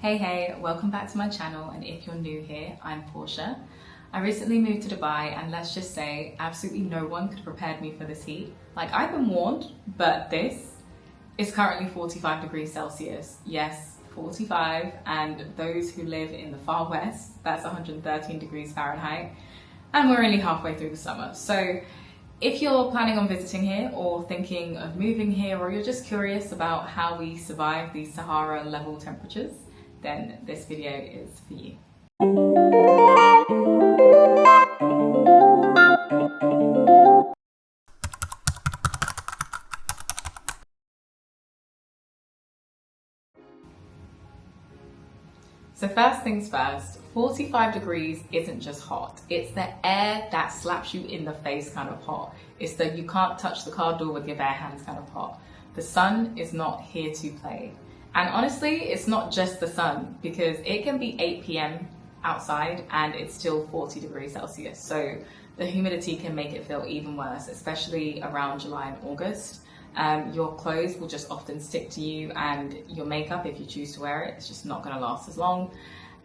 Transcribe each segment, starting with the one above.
Hey, welcome back to my channel, and if you're new here, I'm Portia. I recently moved to Dubai, and let's just say absolutely no one could have prepared me for this heat. Like, I've been warned, but this is currently 45 degrees Celsius. Yes, 45, and those who live in the far west, that's 113 degrees Fahrenheit, and we're only halfway through the summer. So if you're planning on visiting here or thinking of moving here, or you're just curious about how we survive these Sahara level temperatures, then this video is for you. So first things first, 45 degrees isn't just hot. It's the air that slaps you in the face kind of hot. It's the you can't touch the car door with your bare hands kind of hot. The sun is not here to play. And honestly, it's not just the sun, because it can be 8 p.m. outside and it's still 40 degrees Celsius. So the humidity can make it feel even worse, especially around July and August. Your clothes will just often stick to you, and your makeup, if you choose to wear it, it's just not going to last as long.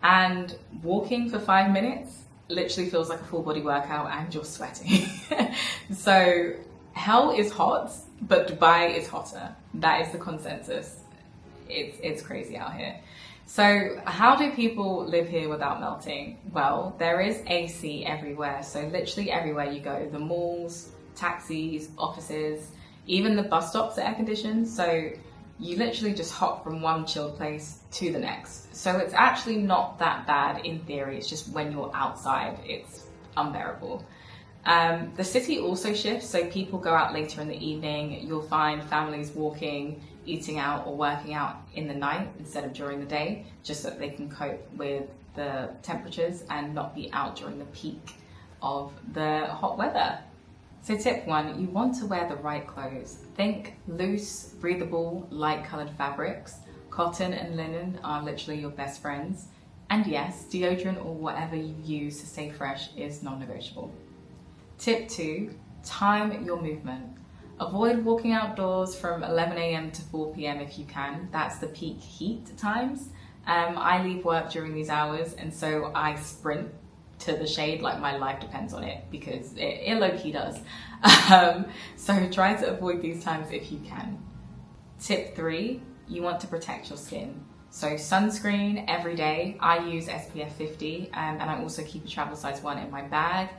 And walking for 5 minutes literally feels like a full body workout and you're sweating. So hell is hot, but Dubai is hotter. That is the consensus. It's crazy out here. So how do people live here without melting? Well, there is AC everywhere. So literally everywhere you go, the malls, taxis, offices, even the bus stops are air conditioned. So you literally just hop from one chilled place to the next. So it's actually not that bad in theory. It's just when you're outside, it's unbearable. The city also shifts, so people go out later in the evening. You'll find families walking, eating out or working out in the night instead of during the day, just so that they can cope with the temperatures and not be out during the peak of the hot weather. So tip 1, you want to wear the right clothes. Think loose, breathable, light coloured fabrics. Cotton and linen are literally your best friends. And yes, deodorant or whatever you use to stay fresh is non-negotiable. Tip 2, time your movement. Avoid walking outdoors from 11 a.m. to 4 p.m. if you can. That's the peak heat times. I leave work during these hours, and so I sprint to the shade like my life depends on it, because it low-key does. So try to avoid these times if you can. Tip 3, you want to protect your skin. So sunscreen every day. I use SPF 50, and I also keep a travel size 1 in my bag.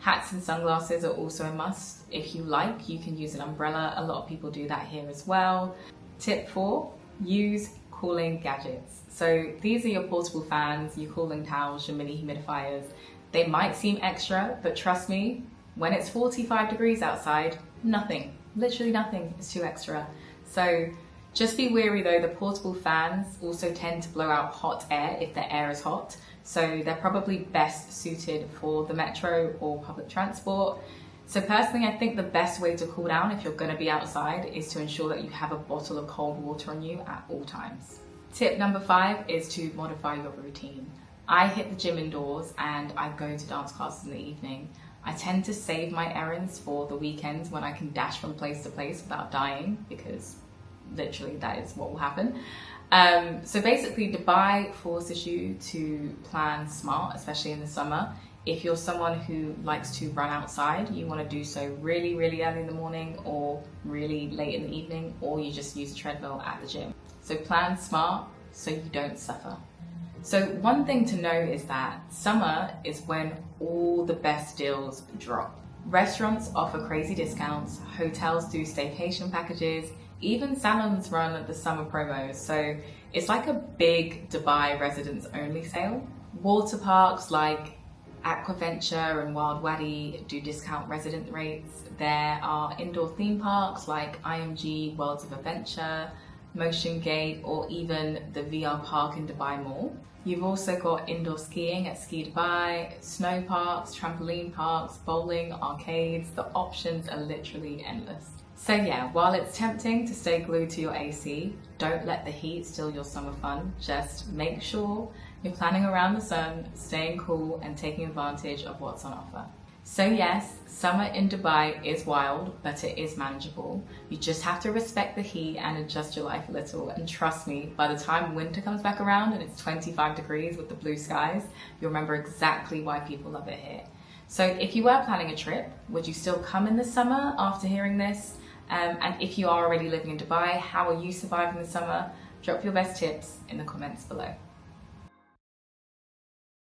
Hats and sunglasses are also a must. If you like, you can use an umbrella. A lot of people do that here as well. Tip 4, use cooling gadgets. So these are your portable fans, your cooling towels, your mini humidifiers. They might seem extra, but trust me, when it's 45 degrees outside, nothing, literally nothing is too extra. So just be wary though, the portable fans also tend to blow out hot air if the air is hot. So they're probably best suited for the metro or public transport. So personally, I think the best way to cool down if you're going to be outside is to ensure that you have a bottle of cold water on you at all times. Tip number 5 is to modify your routine. I hit the gym indoors and I go to dance classes in the evening. I tend to save my errands for the weekends when I can dash from place to place without dying, because literally that is what will happen. So basically, Dubai forces you to plan smart, especially in the summer. If you're someone who likes to run outside, you want to do so really, really early in the morning or really late in the evening, or you just use a treadmill at the gym. So plan smart so you don't suffer. So one thing to know is that summer is when all the best deals drop. Restaurants offer crazy discounts, hotels do staycation packages, even salons run the summer promos. So it's like a big Dubai residents only sale. Water parks like Aquaventure and Wild Wadi do discount resident rates. There are indoor theme parks like IMG Worlds of Adventure, Motion Gate, or even the VR Park in Dubai Mall. You've also got indoor skiing at Ski Dubai, snow parks, trampoline parks, bowling, arcades. The options are literally endless. So yeah, while it's tempting to stay glued to your AC, don't let the heat steal your summer fun. Just make sure you're planning around the sun, staying cool, and taking advantage of what's on offer. So yes, summer in Dubai is wild, but it is manageable. You just have to respect the heat and adjust your life a little. And trust me, by the time winter comes back around and it's 25 degrees with the blue skies, you'll remember exactly why people love it here. So if you were planning a trip, would you still come in the summer after hearing this? And if you are already living in Dubai, how are you surviving the summer? Drop your best tips in the comments below.